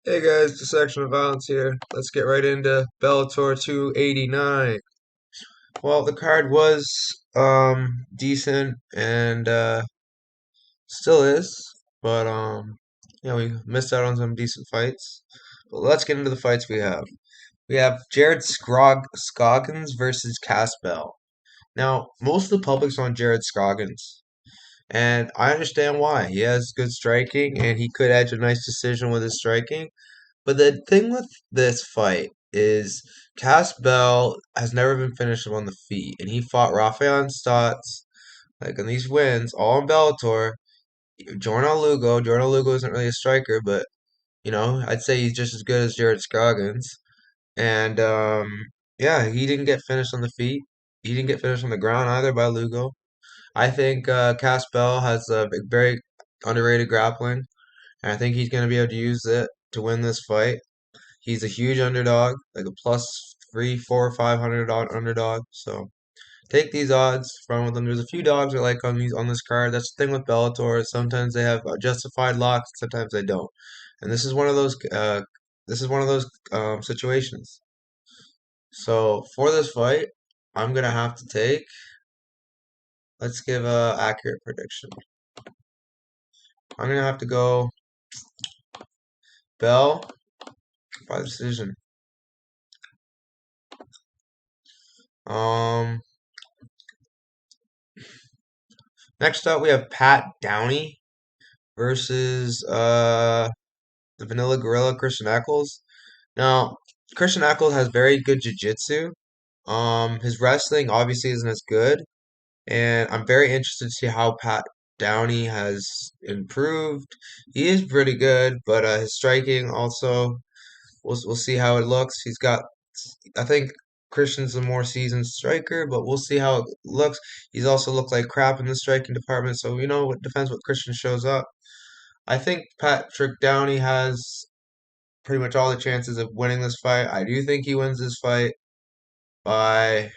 Hey guys, the Section of Violence here. Let's get right into Bellator 289. Well, the card was decent and still is, but we missed out on some decent fights. But let's get into the fights we have. We have Scoggins versus Caspell. Now, most of the public's on Jared Scoggins, and I understand why. He has good striking, and he could edge a nice decision with his striking. But the thing with this fight is Cass Bell has never been finished on the feet, and he fought Rafael Stotts like in these wins, all in Bellator. Jordan Lugo isn't really a striker, but I'd say he's just as good as Jared Scoggins. And yeah, he didn't get finished on the feet. He didn't get finished on the ground either by Lugo. I think Cass Bell has a very underrated grappling, and I think he's going to be able to use it to win this fight. He's a huge underdog, like a plus three, four, 500 underdog. So take these odds, run with them. There's a few dogs I like on this card. That's the thing with Bellator. Sometimes they have justified locks, sometimes they don't. And this is one of those. Situations. So for this fight, I'm gonna have to take. Let's give a accurate prediction. I'm gonna have to go Bell by decision. Um, Next up we have Pat Downey versus the Vanilla Gorilla Christian Eccles. Now, Christian Eccles has very good jiu-jitsu. His wrestling obviously isn't as good, and I'm very interested to see how Pat Downey has improved. He is pretty good, but his striking also, we'll see how it looks. I think Christian's a more seasoned striker, but we'll see how it looks. He's also looked like crap in the striking department, so it depends what Christian shows up. I think Patrick Downey has pretty much all the chances of winning this fight. I do think he wins this fight by,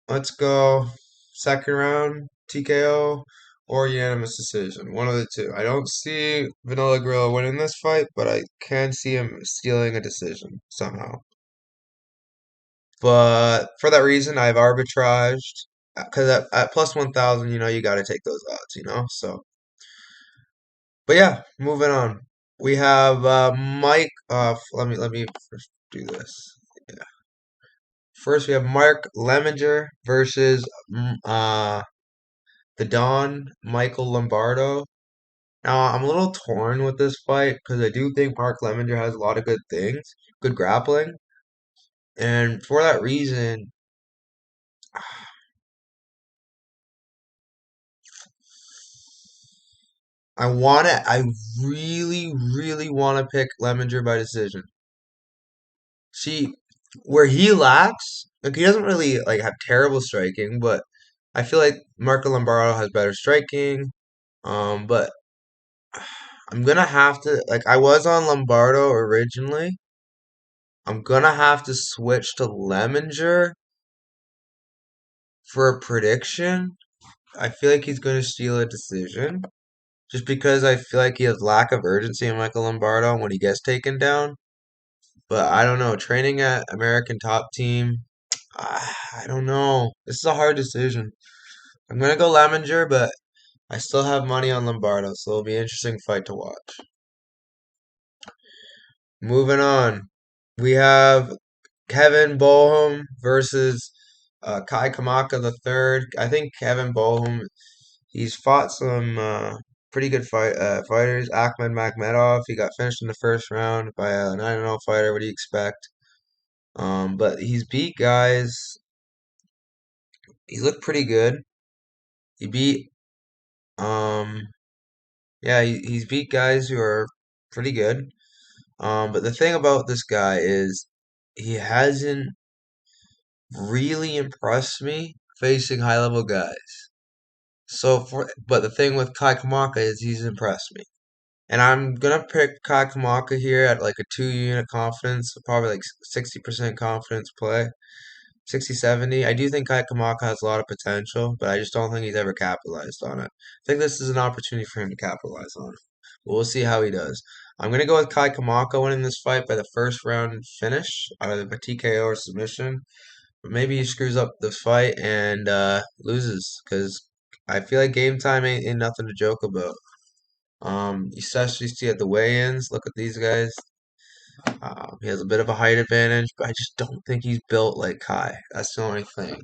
let's go, second round TKO or unanimous decision. One of the two. I don't see Vanilla Gorilla winning this fight, but I can see him stealing a decision somehow. But for that reason, I've arbitraged because at plus 1,000, you got to take those odds. So, but yeah, moving on. We have Mike. Let me first do this. Yeah. First, we have Mark Lemminger versus the Don Michael Lombardo. Now, I'm a little torn with this fight because I do think Mark Lemminger has a lot of good things, good grappling, and for that reason, I really, really want to pick Lemminger by decision. See, where he lacks, like he doesn't really like have terrible striking, but I feel like Marco Lombardo has better striking. But I'm gonna have to like I was on Lombardo originally. I'm gonna have to switch to Lemminger for a prediction. I feel like he's gonna steal a decision. Just because I feel like he has lack of urgency in Michael Lombardo when he gets taken down. But I don't know. Training at American Top Team, I don't know. This is a hard decision. I'm gonna go Lemminger, but I still have money on Lombardo, so it'll be an interesting fight to watch. Moving on, we have Kevin Bohum versus Kai Kamaka the third. I think Kevin Bohum, he's fought some pretty good fighters. Ahmed Makhmedov, he got finished in the first round by a 9-0 fighter. What do you expect? But he's beat guys. He looked pretty good. He beat um yeah, he's beat guys who are pretty good. But the thing about this guy is he hasn't really impressed me facing high level guys. But the thing with Kai Kamaka is he's impressed me. And I'm gonna pick Kai Kamaka here at like a 2 unit confidence, probably like 60% confidence play. 60, 70. I do think Kai Kamaka has a lot of potential, but I just don't think he's ever capitalized on it. I think this is an opportunity for him to capitalize on it. We'll see how he does. I'm gonna go with Kai Kamaka winning this fight by the first round finish, either by TKO or submission. But maybe he screws up this fight and loses, because I feel like game time ain't nothing to joke about. You especially see at the weigh-ins. Look at these guys. He has a bit of a height advantage, but I just don't think he's built like Kai. That's the only thing.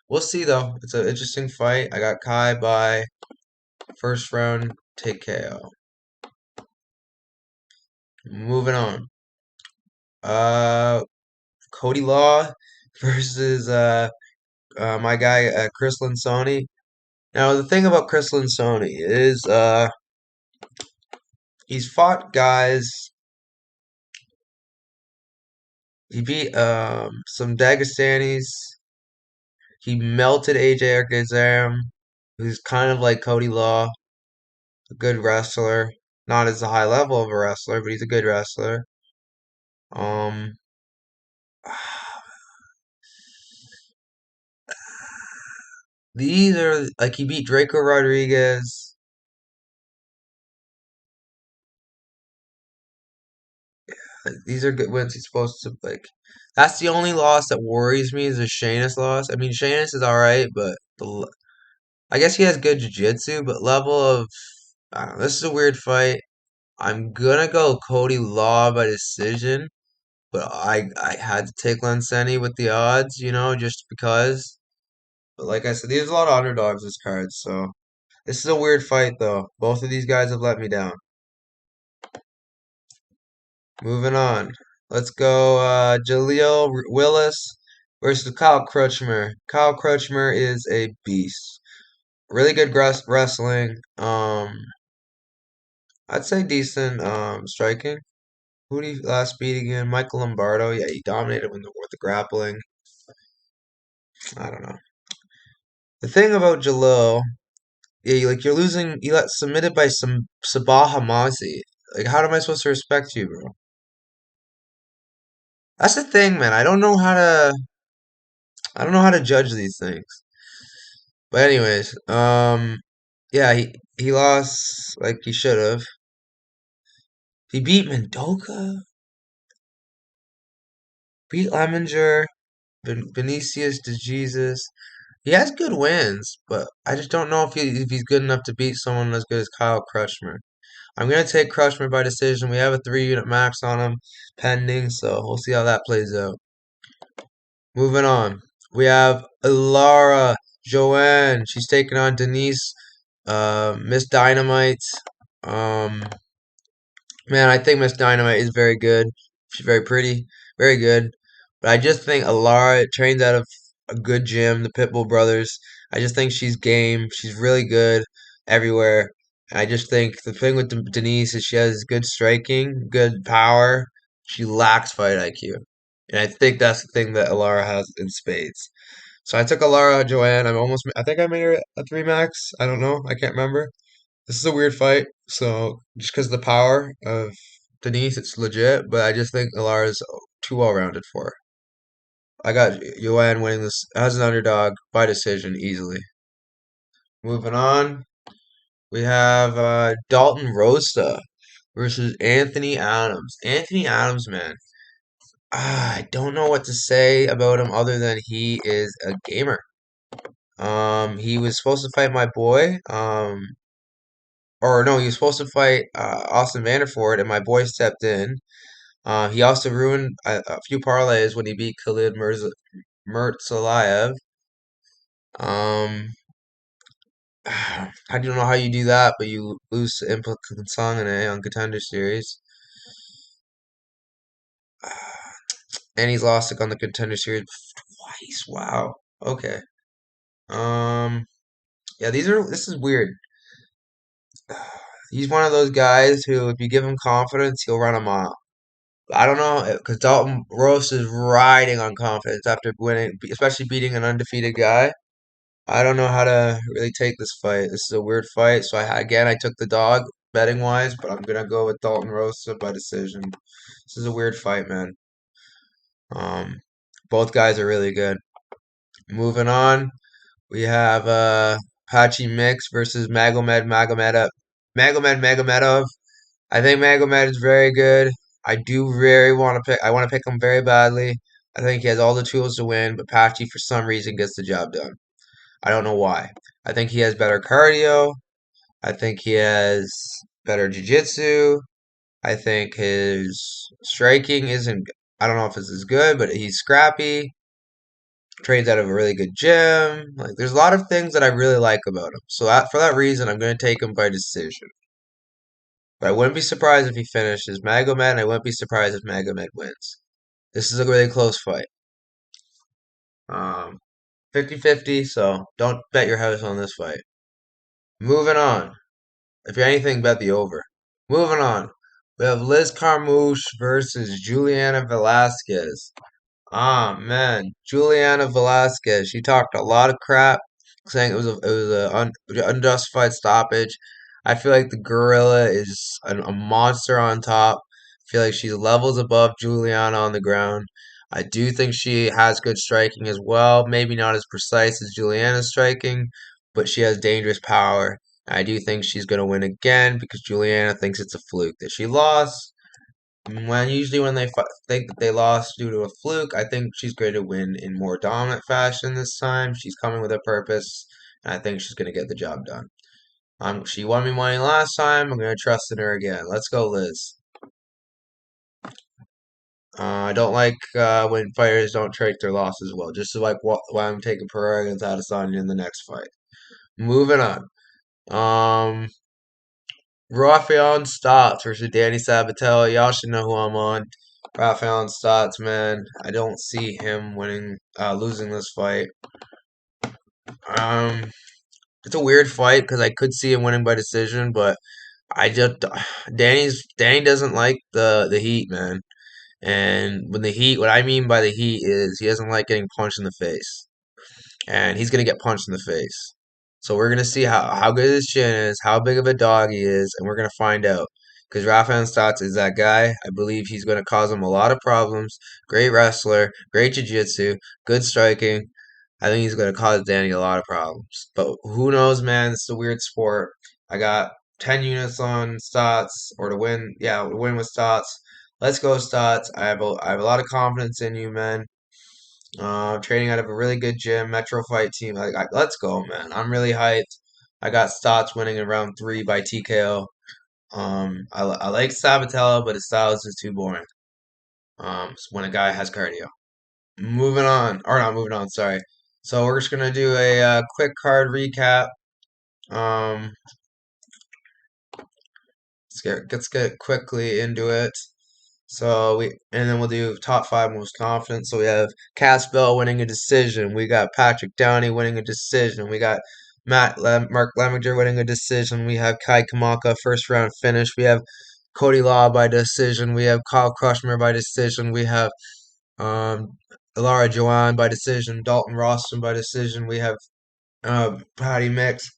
We'll see though. It's an interesting fight. I got Kai by first round take KO. Moving on. Uh, Cody Law versus my guy Chris Linsoni. Now the thing about Chris Linsoni is he's fought guys. He beat some Dagestanis. He melted AJ Arkezam, who's kind of like Cody Law, a good wrestler. Not as a high level of a wrestler, but he's a good wrestler. Um, these are like he beat Draco Rodriguez. Like, these are good wins. He's supposed to like. That's the only loss that worries me is the Sheamus loss. I mean, Sheamus is all right, but I guess he has good jiu-jitsu, but level of I don't know, this is a weird fight. I'm gonna go Cody Law by decision, but I had to take Lanseni with the odds, just because. But like I said, there's a lot of underdogs this card, so this is a weird fight though. Both of these guys have let me down. Moving on. Let's go Jaleel Willis versus Kyle Crutchmer. Kyle Crutchmer is a beast. Really good wrestling. I'd say decent striking. Who did he last beat again? Michael Lombardo. Yeah, he dominated with the grappling. I don't know. The thing about Jalil, yeah, you're losing. You got submitted by some Sabah Hamazi. Like, how am I supposed to respect you, bro? That's the thing, man. I don't know how to judge these things. But anyways, yeah, he lost like he should have. He beat Mendoka, beat Lemminger, Vinicius de Jesus. He has good wins, but I just don't know if he's good enough to beat someone as good as Kyle Crutchmer. I'm gonna take Crutchmer by decision. We have a 3 unit max on him pending, so we'll see how that plays out. Moving on, we have Ilara Joanne. She's taking on Denise, Miss Dynamite. Um, Man, I think Miss Dynamite is very good. She's very pretty, very good. But I just think Alara trains out of a good gym, the Pitbull Brothers. I just think she's game. She's really good everywhere. And I just think the thing with Denise is she has good striking, good power. She lacks fight IQ. And I think that's the thing that Alara has in spades. So I took Alara Joanne. I think I made her a 3 max. I don't know. I can't remember. This is a weird fight, so just because of the power of Denise, it's legit, but I just think Alara's too well rounded for her. I got Joanne winning this as an underdog by decision easily. Moving on, we have Dalton Rosta versus Anthony Adams. Anthony Adams, man, I don't know what to say about him other than he is a gamer. He was supposed to fight my boy, or no, he was supposed to fight Austin Vanderford, and my boy stepped in. He also ruined a few parlays when he beat Khalid Murtsalayev. Um, I don't know how you do that, but you lose to Impa Sangane on Contender Series. And he's lost it on the Contender Series twice. Wow. Okay. Um, yeah, this is weird. He's one of those guys who, if you give him confidence, he'll run a mile. I don't know, because Dalton Rose is riding on confidence after winning, especially beating an undefeated guy. I don't know how to really take this fight. This is a weird fight, so I took the dog betting wise, but I'm gonna go with Dalton Rosa by decision. This is a weird fight, man. Um, both guys are really good. Moving on, we have Hachi Mix versus Magomed Magomedov. Magomedov. I think Magomed is very good. I do very want to pick. I want to pick him very badly. I think he has all the tools to win, but Patchy for some reason gets the job done. I don't know why. I think he has better cardio. I think he has better jiu-jitsu. I think his striking isn't. I don't know if it's as good, but he's scrappy. Trains out of a really good gym. Like, there's a lot of things that I really like about him. So for that reason, I'm going to take him by decision. But I wouldn't be surprised if he finishes Magomed, and I wouldn't be surprised if Magomed wins. This is a really close fight. 50-50, so don't bet your house on this fight. Moving on. If you're anything, bet the over. Moving on. We have Liz Carmouche versus Juliana Velasquez. Ah man, Juliana Velasquez. She talked a lot of crap, saying it was a unjustified stoppage. I feel like the gorilla is a monster on top. I feel like she's levels above Juliana on the ground. I do think she has good striking as well. Maybe not as precise as Juliana's striking, but she has dangerous power. I do think she's gonna win again because Juliana thinks it's a fluke that she lost. When they think that they lost due to a fluke, I think she's going to win in more dominant fashion this time. She's coming with a purpose, and I think she's going to get the job done. She won me money last time. I'm going to trust in her again. Let's go, Liz. I don't like when fighters don't take their losses well. Just like why I'm taking Pereira against Adesanya in the next fight. Moving on. Rafael Stotts versus Danny Sabatello. Y'all should know who I'm on. Rafael Stotts, man. I don't see him losing this fight. Um, it's a weird fight because I could see him winning by decision, but I just Danny doesn't like the heat, man. And what I mean by the heat is he doesn't like getting punched in the face, and he's gonna get punched in the face. So we're gonna see how good his chin is, how big of a dog he is, and we're gonna find out. Because Rafael Stotts is that guy. I believe he's gonna cause him a lot of problems. Great wrestler, great jiu-jitsu, good striking. I think he's gonna cause Danny a lot of problems. But who knows, man? It's a weird sport. I got 10 units on Stotts, or to win, yeah, to win with Stotts. Let's go, Stotts. I have a lot of confidence in you, man. Training out of a really good gym, Metro Fight team. Let's go, man. I'm really hyped. I got Stotts winning in round 3 by TKO. I like Sabatello, but his style is just too boring. When a guy has cardio. Moving on, or not moving on. Sorry. So we're just gonna do a quick card recap. Um, let's get quickly into it. And then we'll do top 5 most confident. So we have Cass Bell winning a decision. We got Patrick Downey winning a decision. We got Mark Leminger winning a decision. We have Kai Kamaka first round finish. We have Cody Law by decision. We have Kyle Crushmer by decision. We have um, Lara Joanne by decision. Dalton Roston by decision. We have Patty Mix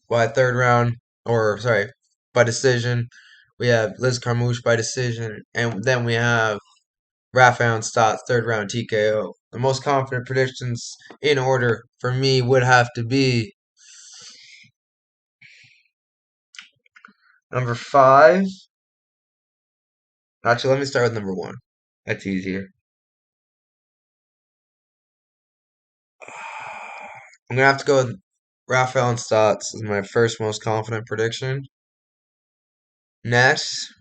by third round, or sorry, by decision. We have Liz Carmouche by decision, and then we have Rafael Stotts third round TKO. The most confident predictions in order for me would have to be number 5. Actually, let me start with number 1. That's easier. I'm gonna have to go with Rafael Stotts as my first most confident prediction. Next,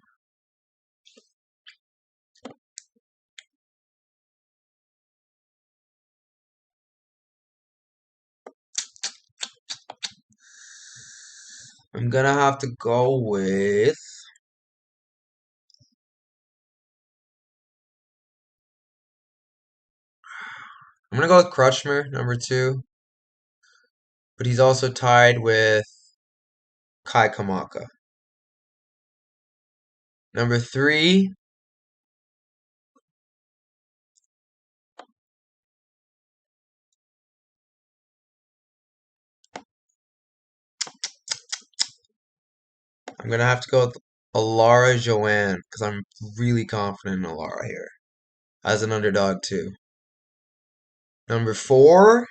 I'm gonna have to go with. I'm gonna go with Crutchmer, number 2, but he's also tied with Kai Kamaka. Number 3, I'm gonna have to go with Alara Joanne because I'm really confident in Alara here as an underdog too. Number 4,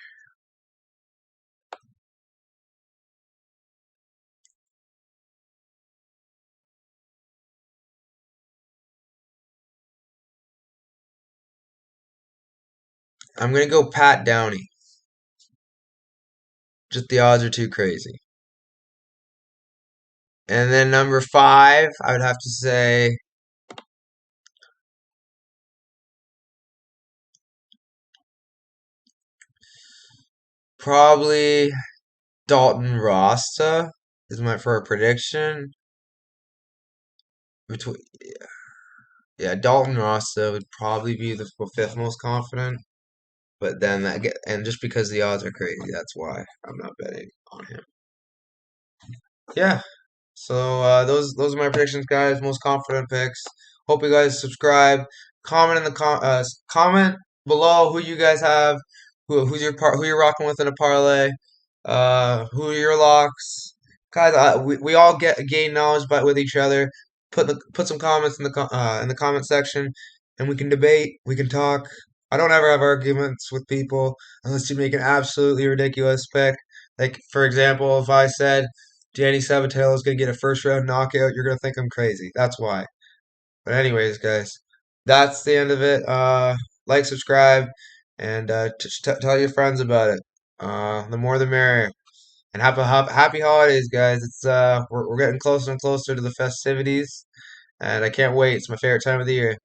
I'm gonna go Pat Downey. Just the odds are too crazy. And then number 5, I would have to say probably Dalton Rasta is my for a prediction. Between yeah, Dalton Rasta would probably be the fifth most confident. But then and just because the odds are crazy, that's why I'm not betting on him. Yeah. So those are my predictions, guys. Most confident picks. Hope you guys subscribe. Comment in the comment below who you guys have, who you're rocking with in a parlay. Who are your locks, guys? We all gain knowledge by with each other. Put some comments in the comment section, and we can debate. We can talk. I don't ever have arguments with people unless you make an absolutely ridiculous pick. Like for example, if I said Danny Sabatello is gonna get a first round knockout, you're gonna think I'm crazy. That's why. But anyways, guys, that's the end of it. Like, subscribe, and tell your friends about it. The more the merrier. And happy holidays, guys. It's we're getting closer and closer to the festivities, and I can't wait. It's my favorite time of the year.